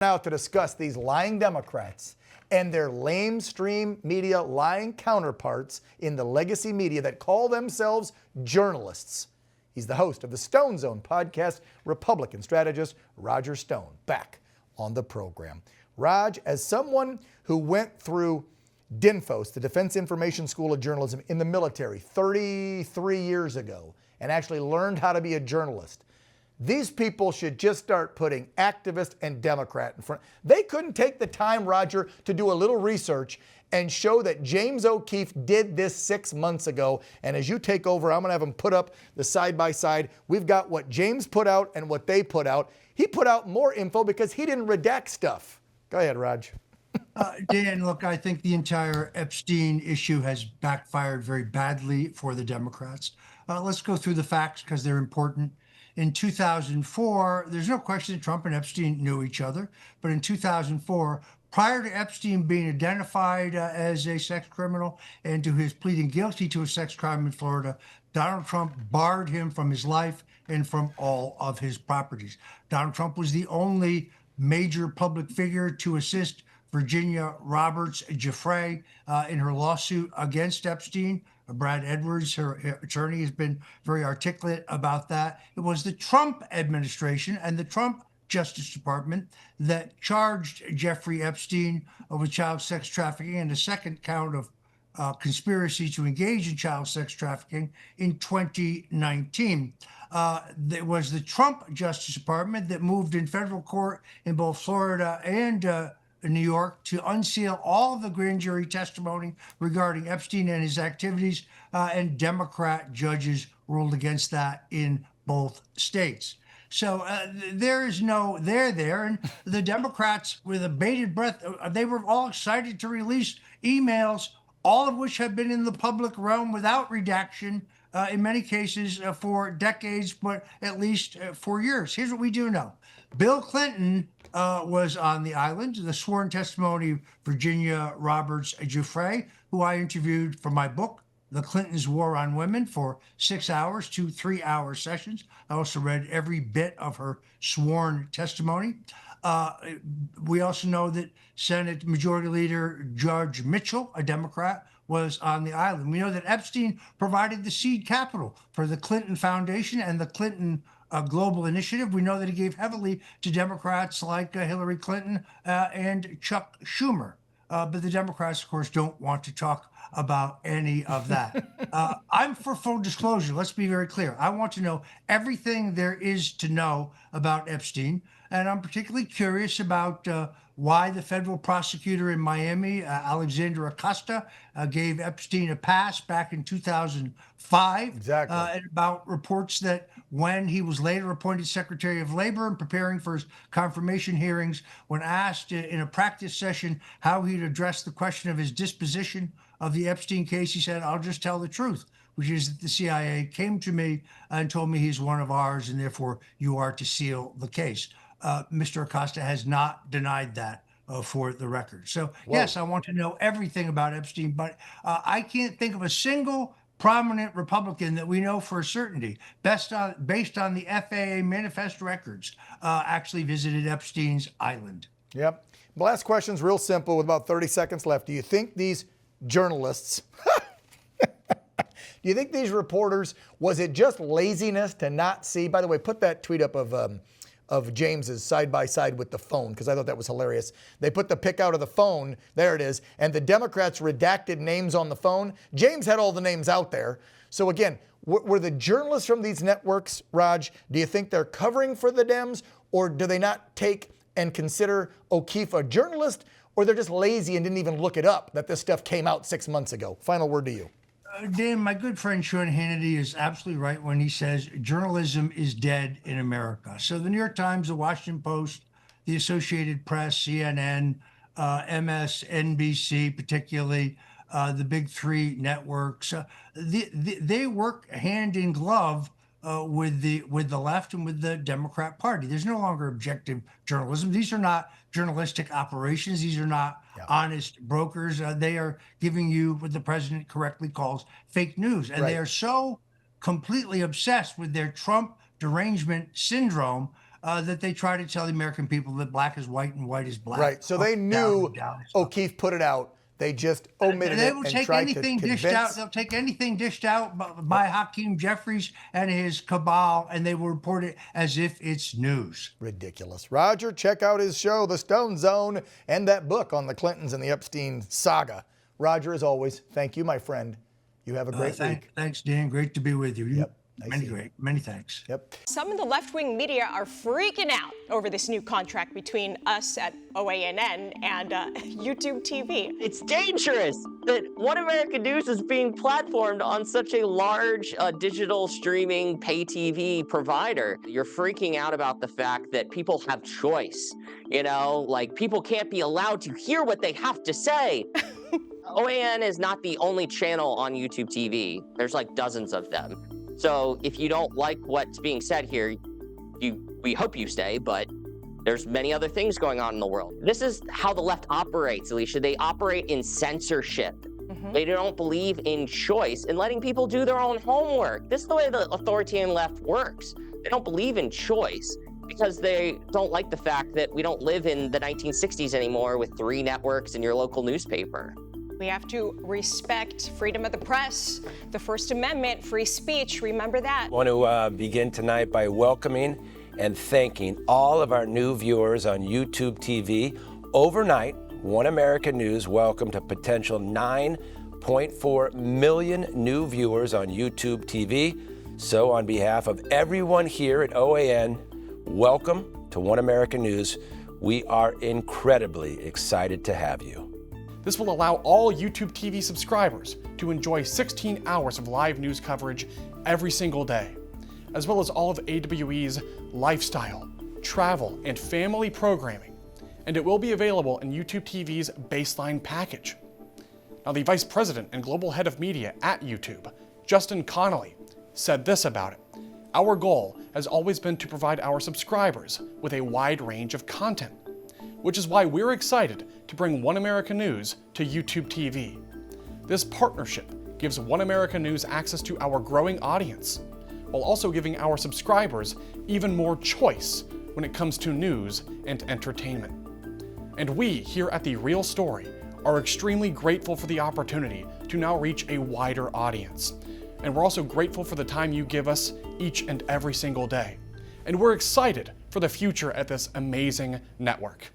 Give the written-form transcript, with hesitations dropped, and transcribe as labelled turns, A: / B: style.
A: Now to discuss these lying Democrats and their lamestream media lying counterparts in the legacy media that call themselves journalists. He's the host of the Stone Zone podcast, Republican strategist Roger Stone, back on the program. Raj, as someone who went through DINFOS, the Defense Information School of Journalism, in the military 33 years ago, and actually learned how to be a journalist, these people should just start putting activist and Democrat in front. They couldn't take the time, Roger, to do a little research and show that James O'Keefe did this 6 months ago. And as you take over, I'm going to have them put up the side by side. We've got what James put out and what they put out. He put out more info because he didn't redact stuff. Go ahead, Raj.
B: Dan, look, I think the entire Epstein issue has backfired very badly for the Democrats. Let's go through the facts because they're important. In 2004, there's no question that Trump and Epstein knew each other. But in 2004, prior to Epstein being identified as a sex criminal and to his pleading guilty to a sex crime in Florida, Donald Trump barred him from his life and from all of his properties. Donald Trump was the only major public figure to assist Virginia Roberts Giuffre in her lawsuit against Epstein. Brad Edwards, her attorney, has been very articulate about that. It was the Trump administration and the Trump Justice Department that charged Jeffrey Epstein with child sex trafficking and a second count of conspiracy to engage in child sex trafficking in 2019. It was the Trump Justice Department that moved in federal court in both Florida and in New York to unseal all of the grand jury testimony regarding Epstein and his activities, and Democrat judges ruled against that in both states. So there is no there there, and the Democrats, with a bated breath, they were all excited to release emails, all of which have been in the public realm without redaction, in many cases for decades, but at least for years. Here's what we do know. Bill Clinton was on the island. The sworn testimony of Virginia Roberts Giuffre, who I interviewed for my book, The Clintons' War on Women, for 6 hours, 2 3-hour sessions. I also read every bit of her sworn testimony. We also know that Senate Majority Leader Judge Mitchell, a Democrat, was on the island. We know that Epstein provided the seed capital for the Clinton Foundation and the Clinton Global Initiative. We know that he gave heavily to Democrats like Hillary Clinton and Chuck Schumer. But the Democrats, of course, don't want to talk about any of that. I'm for full disclosure. Let's be very clear. I want to know everything there is to know about Epstein. And I'm particularly curious about why the federal prosecutor in Miami, Alexander Acosta, gave Epstein a pass back in 2005.
A: Exactly.
B: And about reports that when he was later appointed Secretary of Labor and preparing for his confirmation hearings, when asked in a practice session how he'd address the question of his disposition of the Epstein case, he said, "I'll just tell the truth, which is that the CIA came to me and told me he's one of ours, and therefore you are to seal the case." Mr. Acosta has not denied that for the record. So, yes, I want to know everything about Epstein, but I can't think of a single prominent Republican that we know for a certainty, based on the FAA manifest records, actually visited Epstein's island.
A: Yep. The last question's real simple with about 30 seconds left. Do you think these journalists, do you think these reporters, was it just laziness to not see? By the way, put that tweet up of James's side by side with the phone, because I thought that was hilarious. They put the pic out of the phone, there it is, and the Democrats redacted names on the phone. James had all the names out there. So again, were the journalists from these networks, Raj, do you think they're covering for the Dems, or do they not take and consider O'Keefe a journalist, or they're just lazy and didn't even look it up that this stuff came out 6 months ago? Final word to you.
B: Dan, my good friend Sean Hannity is absolutely right when he says journalism is dead in America. So the New York Times, the Washington Post, the Associated Press, CNN, MSNBC, particularly the big three networks, they work hand in glove with the left and with the Democrat Party. There's no longer objective journalism. These are not journalistic operations. These are not honest brokers. They are giving you what the president correctly calls fake news. And they are so completely obsessed with their Trump derangement syndrome that they try to tell the American people that black is white and white is black.
A: Right. So they knew O'Keefe put it out. They just omitted
B: They
A: it
B: will
A: and
B: take
A: tried to
B: anything dished out.
A: convince.
B: They'll take anything dished out by Hakeem Jeffries and his cabal, and they will report it as if it's news.
A: Ridiculous. Roger, check out his show, The Stone Zone, and that book on the Clintons and the Epstein saga. Roger, as always, thank you, my friend. You have a great week.
B: Thanks, Dan. Great to be with you.
A: Yep.
B: Many thanks.
A: Yep.
C: Some of the left-wing media are freaking out over this new contract between us at OANN and YouTube TV.
D: It's dangerous that One America News is being platformed on such a large digital streaming pay TV provider. You're freaking out about the fact that people have choice. You know, like people can't be allowed to hear what they have to say. OAN is not the only channel on YouTube TV. There's like dozens of them. So if you don't like what's being said here, we hope you stay, but there's many other things going on in the world. This is how the left operates, Alicia. They operate in censorship. They don't believe in choice and letting people do their own homework. This is the way the authoritarian left works. They don't believe in choice because they don't like the fact that we don't live in the 1960s anymore with 3 networks and your local newspaper.
C: We have to respect freedom of the press, the First Amendment, free speech. Remember that.
E: I want to begin tonight by welcoming and thanking all of our new viewers on YouTube TV. Overnight, One America News welcomed a potential 9.4 million new viewers on YouTube TV. So on behalf of everyone here at OAN, welcome to One America News. We are incredibly excited to have you.
F: This will allow all YouTube TV subscribers to enjoy 16 hours of live news coverage every single day, as well as all of AWE's lifestyle, travel, and family programming, and it will be available in YouTube TV's baseline package. Now, the Vice President and Global Head of Media at YouTube, Justin Connolly, said this about it. Our goal has always been to provide our subscribers with a wide range of content, which is why we're excited to bring One America News to YouTube TV. This partnership gives One America News access to our growing audience, while also giving our subscribers even more choice when it comes to news and entertainment. And we here at The Real Story are extremely grateful for the opportunity to now reach a wider audience. And we're also grateful for the time you give us each and every single day. And we're excited for the future at this amazing network.